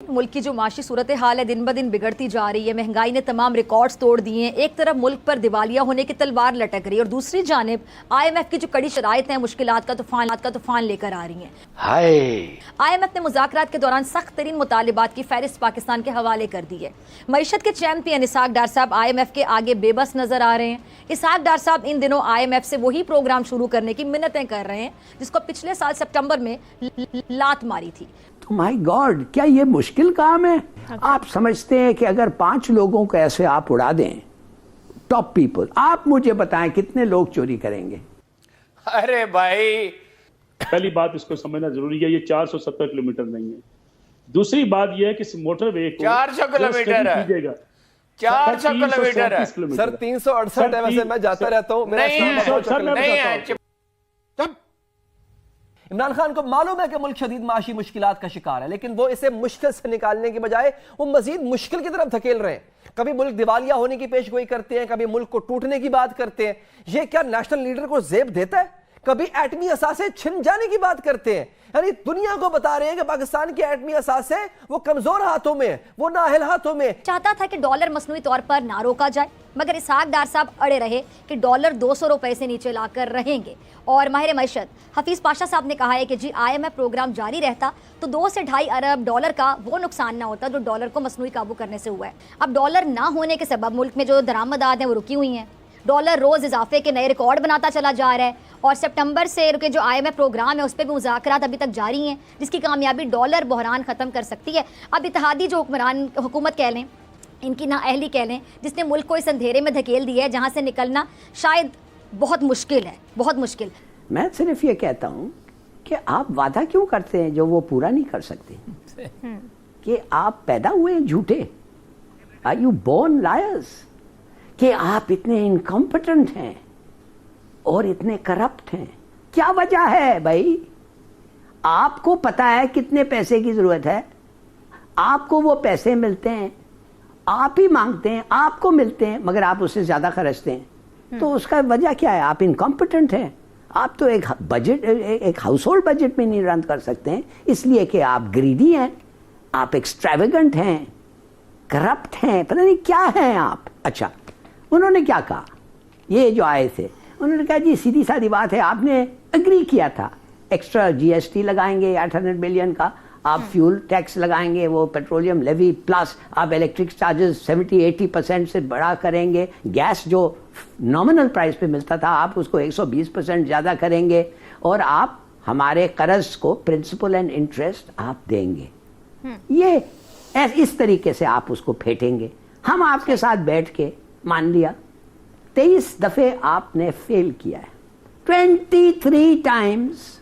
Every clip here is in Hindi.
मुल्क की जो माशी सूरत हाल है दिन ब दिन बिगड़ती जा रही है। महंगाई ने तमाम रिकॉर्ड्स तोड़ दिए हैं। एक तरफ मुल्क पर दिवालिया होने की तलवार लटक रही है और दूसरी जानिब IMF की जो कड़ी शराइत है मुश्किलात का तूफान लेकर आ रही हैं। IMF ने मुज़ाकरात के दौरान सख्त तरीन मुतालिबात की फहरिस्त पाकिस्तान के हवाले कर दी है। मईशत के चैंपियन इसहाक डार साहब IMF के आगे बेबस नजर आ रहे हैं। इसहाक डार साहब इन दिनों IMF से वही प्रोग्राम शुरू करने की मिन्नतें कर रहे हैं जिसको पिछले साल सितंबर में लात मारी थी। तो माय गॉड, क्या ये मुश्किल काम है? आप समझते हैं कि अगर 5 लोगों को ऐसे आप उड़ा दें, टॉप पीपल, आप मुझे बताएं कितने लोग चोरी करेंगे? अरे भाई, पहली बात इसको समझना जरूरी है, ये 470 किलोमीटर नहीं है। दूसरी बात यह है कि इस मोटरवे को 400 किलोमीटर है, 400 किलोमीटर है सर। 368 है, वैसे मैं जाता रहता हूँ। नहीं है। इमरान खान को मालूम है कि मुल्क शदीद माशी मुश्किलात का शिकार है, लेकिन वो इसे मुश्किल से निकालने की बजाय वो मजीद मुश्किल की तरफ धकेल रहे हैं। कभी मुल्क दिवालिया होने की पेशगोई करते हैं, कभी मुल्क को टूटने की बात करते हैं। ये क्या नेशनल लीडर को जेब देता है? कभी एटमी असासे छिन जाने की बात करते हैं। यानी दुनिया को बता रहे हैं कि पाकिस्तान की एटमी असासे वो कमजोर हाथों में, वो नाअहल हाथों में। चाहता था कि डॉलर मसनूई तौर पर ना रोका जाए, मगर इसहाक डार साहब अड़े रहे कि डॉलर 200 रुपए से नीचे लाकर रहेंगे। और माहिर मैशत हफीज पाशा साहब ने कहा है कि जी IMF प्रोग्राम जारी रहता तो 2 से 2.5 अरब डॉलर का वो नुकसान ना होता जो डॉलर को मसनूई काबू करने से हुआ है। अब डॉलर ना होने के सबब मुल्क में जो दरामदात हैं वो रुकी हुई हैं। डॉलर रोज इजाफे के नए रिकॉर्ड बनाता चला जा रहा है और सितंबर से रुके जो IMF प्रोग्राम है उस पर भी मुज़ाकरात अभी तक जारी हैं, जिसकी कामयाबी डॉलर बहरान ख़त्म कर सकती है। अब इत्तेहादी जो हुकूमत कह लें, इनकी नाअहली कह लें, जिसने मुल्क को इस अंधेरे में धकेल दिया है जहाँ से निकलना शायद बहुत मुश्किल है, बहुत मुश्किल। मैं सिर्फ ये कहता हूँ कि आप वादा क्यों करते हैं जो वो पूरा नहीं कर सकते? कि आप पैदा हुए हैं झूठे? Are you born liars? कि आप इतने इनकॉम्पिटेंट हैं और इतने करप्ट हैं? क्या वजह है भाई? आपको पता है कितने पैसे की जरूरत है, आपको वो पैसे मिलते हैं, आप ही मांगते हैं, आपको मिलते हैं, मगर आप उससे ज्यादा खर्चते हैं। तो उसका वजह क्या है? आप इनकॉम्पिटेंट हैं। आप तो एक बजट, एक हाउस होल्ड बजट में नहीं रन कर सकते हैं, इसलिए कि आप ग्रीडी हैं, आप एक्सट्रावेगेंट हैं, करप्ट हैं, पता नहीं क्या हैं आप। अच्छा, उन्होंने क्या कहा? ये जो आए थे उन्होंने कहा जी सीधी सादी बात है, आपने एग्री किया था एक्स्ट्रा GST लगाएंगे 800 बिलियन का, आप फ्यूल टैक्स लगाएंगे, वो पेट्रोलियम लेवी, प्लस आप इलेक्ट्रिक चार्जेस 70-80% से बड़ा करेंगे, गैस जो नॉमिनल प्राइस पे मिलता था आप उसको 120% ज़्यादा करेंगे, और आप हमारे कर्ज को प्रिंसिपल एंड इंटरेस्ट आप देंगे। ये इस तरीके से आप उसको फेंटेंगे। हम आपके साथ बैठ के मान लिया 23 दफे आपने फेल किया है, 23 टाइम्स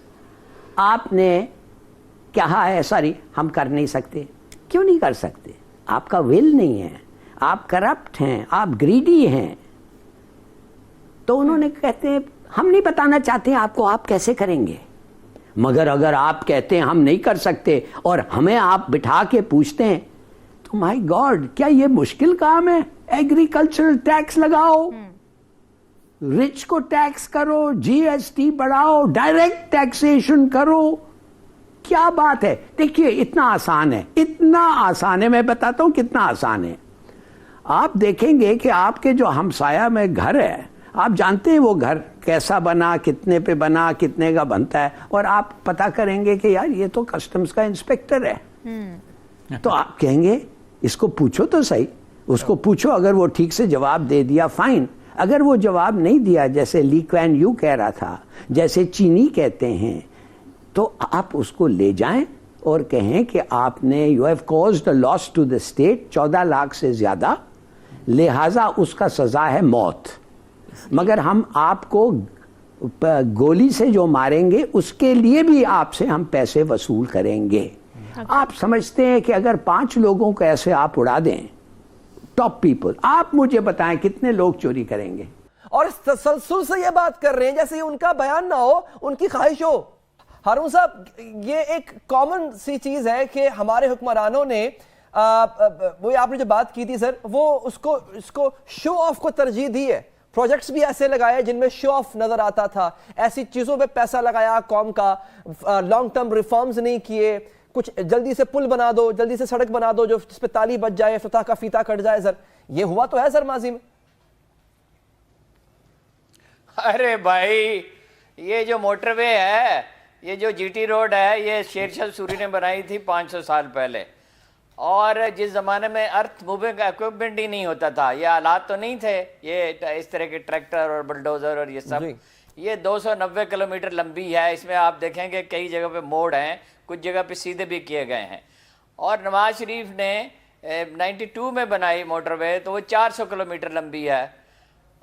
आपने कहा है सॉरी हम कर नहीं सकते। क्यों नहीं कर सकते? आपका विल नहीं है, आप करप्ट हैं, आप ग्रीडी हैं। तो उन्होंने कहते हैं हम नहीं बताना चाहते आपको आप कैसे करेंगे, मगर अगर आप कहते हैं हम नहीं कर सकते और हमें आप बिठा के पूछते हैं तो माय गॉड, क्या ये मुश्किल काम है? एग्रीकल्चरल टैक्स लगाओ, रिच को टैक्स करो, GST बढ़ाओ, डायरेक्ट टैक्सेशन करो, क्या बात है? देखिए इतना आसान है, इतना आसान है, मैं बताता हूं कितना आसान है। आप देखेंगे कि आपके जो हमसाया में घर है, आप जानते हैं वो घर कैसा बना, कितने पे बना, कितने का बनता है, और आप पता करेंगे कि यार ये तो कस्टम्स का इंस्पेक्टर है। तो आप कहेंगे इसको पूछो तो सही, उसको पूछो, अगर वो ठीक से जवाब दे दिया फाइन, अगर वो जवाब नहीं दिया जैसे ली क्वान यू कह रहा था, जैसे चीनी कहते हैं, तो आप उसको ले जाएं और कहें कि आपने you have caused a loss to the state 14 lakh से ज्यादा, लिहाजा उसका सजा है मौत, मगर हम आपको गोली से जो मारेंगे उसके लिए भी आपसे हम पैसे वसूल करेंगे। आप समझते हैं कि अगर 5 लोगों को ऐसे आप उड़ा दें, टॉप पीपल, आप मुझे बताएं कितने लोग चोरी करेंगे? और इस तसलसल से ये बात कर रहे हैं जैसे उनका बयान ना हो, उनकी ख्वाहिश हो। हारून साहब, ये एक कॉमन सी चीज है कि हमारे हुक्मरानों ने वो आपने जो बात की थी सर, वो उसको शो ऑफ को तरजीह दी है। प्रोजेक्ट्स भी ऐसे लगाए जिनमें शो ऑफ नजर आता था, ऐसी चीजों पे पैसा लगाया कौम का, लॉन्ग टर्म रिफॉर्म्स नहीं किए, कुछ जल्दी से पुल बना दो, जल्दी से सड़क बना दो जो जिस पे ताली बच जाए, इफ्तिताह का फीता कट जाए। सर ये हुआ तो है सर माजी में। अरे भाई, ये जो मोटरवे है, ये जो जीटी रोड है, ये शेरशाह सूरी ने बनाई थी 500 साल पहले। और जिस ज़माने में अर्थ मूविंग इक्विपमेंट ही नहीं होता था, ये हालात तो नहीं थे, ये इस तरह के ट्रैक्टर और बुलडोज़र और ये सब। ये 290 किलोमीटर लंबी है। इसमें आप देखेंगे कई जगह पे मोड़ हैं, कुछ जगह पे सीधे भी किए गए हैं। और नवाज शरीफ ने 92 में बनाई मोटरवे, तो वो 400 किलोमीटर लंबी है।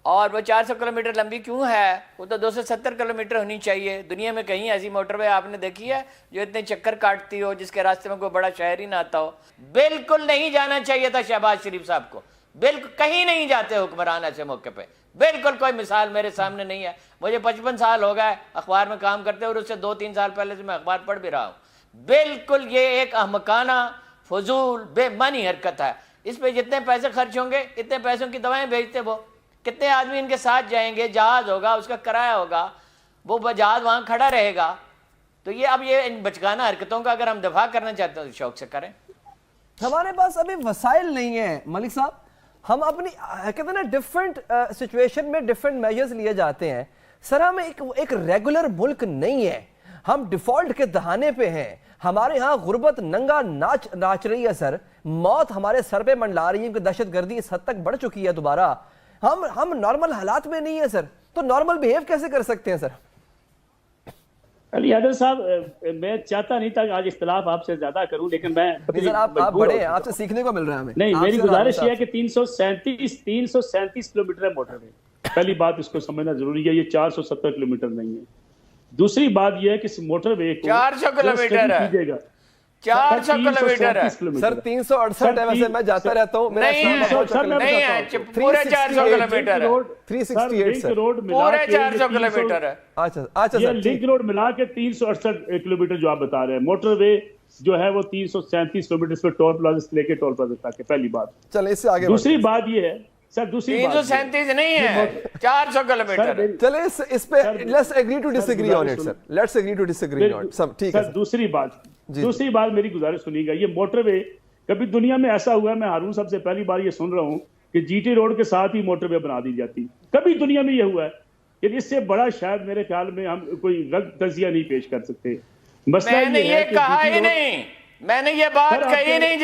और वो 400 किलोमीटर लंबी क्यों है? वो तो 270 किलोमीटर होनी चाहिए। दुनिया में कहीं ऐसी मोटरवे आपने देखी है जो इतने चक्कर काटती हो, जिसके रास्ते में कोई बड़ा शहर ही ना आता हो? बिल्कुल नहीं जाना चाहिए था शहबाज शरीफ साहब को, बिल्कुल कहीं नहीं जाते हुक्मरान ऐसे मौके पे। बिल्कुल कोई मिसाल मेरे सामने नहीं है। मुझे 55 साल हो गए अखबार में काम करते, और उससे 2-3 साल पहले से मैं अखबार पढ़ भी रहा हूँ। बिल्कुल ये एक अहमकाना, फजूल, बेमानी हरकत है। इस पे जितने पैसे खर्च होंगे, इतने पैसों की दवाएं भेजते वो। कितने आदमी इनके साथ जाएंगे, जहाज होगा, उसका किराया होगा, वो जहाज वहाँ खड़ा रहेगा। तो ये अब ये इन बचकाना हरकतों का अगर हम दफा करना चाहते हैं तो शौक से करें। हमारे पास अभी वसाइल नहीं है मलिक साहब। हम अपनी कहते हैं ना डिफरेंट सिचुएशन में डिफरेंट मेजर्स लिए जाते हैं। सर हम एक रेगुलर मुल्क नहीं है, हम डिफॉल्ट के दहाने पे हैं। हमारे यहाँ गुर्बत नंगा नाच रही है सर, मौत हमारे सर पे मंडला रही है, क्योंकि दहशतगर्दी इस हद तक बढ़ चुकी है दोबारा। हम नॉर्मल हालात में नहीं है सर, तो नॉर्मल बिहेव कैसे कर सकते हैं सर? अली हैदर साहब, मैं चाहता नहीं था कि आज इख्तिलाफ आपसे ज्यादा करूं, लेकिन मैं आप बड़े हैं, आपसे सीखने को मिल रहा है हमें। नहीं, मेरी गुजारिश ये है कि 337 किलोमीटर है मोटरवे। पहली बात इसको समझना जरूरी है, ये 470 किलोमीटर नहीं है। दूसरी बात यह है कि इस मोटरवे को 400 किलोमीटर है, 400 किलोमीटर है सर। 368 है, वैसे मैं जाता रहता हूँ, नहीं है, पूरे 400 किलोमीटर है। 368 सर, पूरे 400 किलोमीटर है। अच्छा ये सर, लिंक रोड मिला के 368 किलोमीटर जो आप बता रहे हैं। मोटरवे जो है वो 337 किलोमीटर पे टोल प्लाजा से लेके टोल प्लाजा तक। पहली बात। चलिए इससे आगे। दूसरी बात ये है सर, दूसरी 337 नहीं है, 400 किलोमीटर। चलिए इस पे let's agree to disagree on it sir, let's agree to disagree on it. सब ठीक है। दूसरी बात मेरी गुजारिश सुनिएगा, ये मोटरवे कभी दुनिया में ऐसा हुआ है, मैं हारून साहब से पहली बार ये सुन रहा हूँ कि जीटी रोड के साथ ही मोटरवे बना दी जाती। कभी दुनिया में ये हुआ है? इससे बड़ा शायद मेरे ख्याल में हम कोई रंग तजिया नहीं पेश कर सकते। मैंने ये कहा ही नहीं, मैंने ये बात कही नहीं।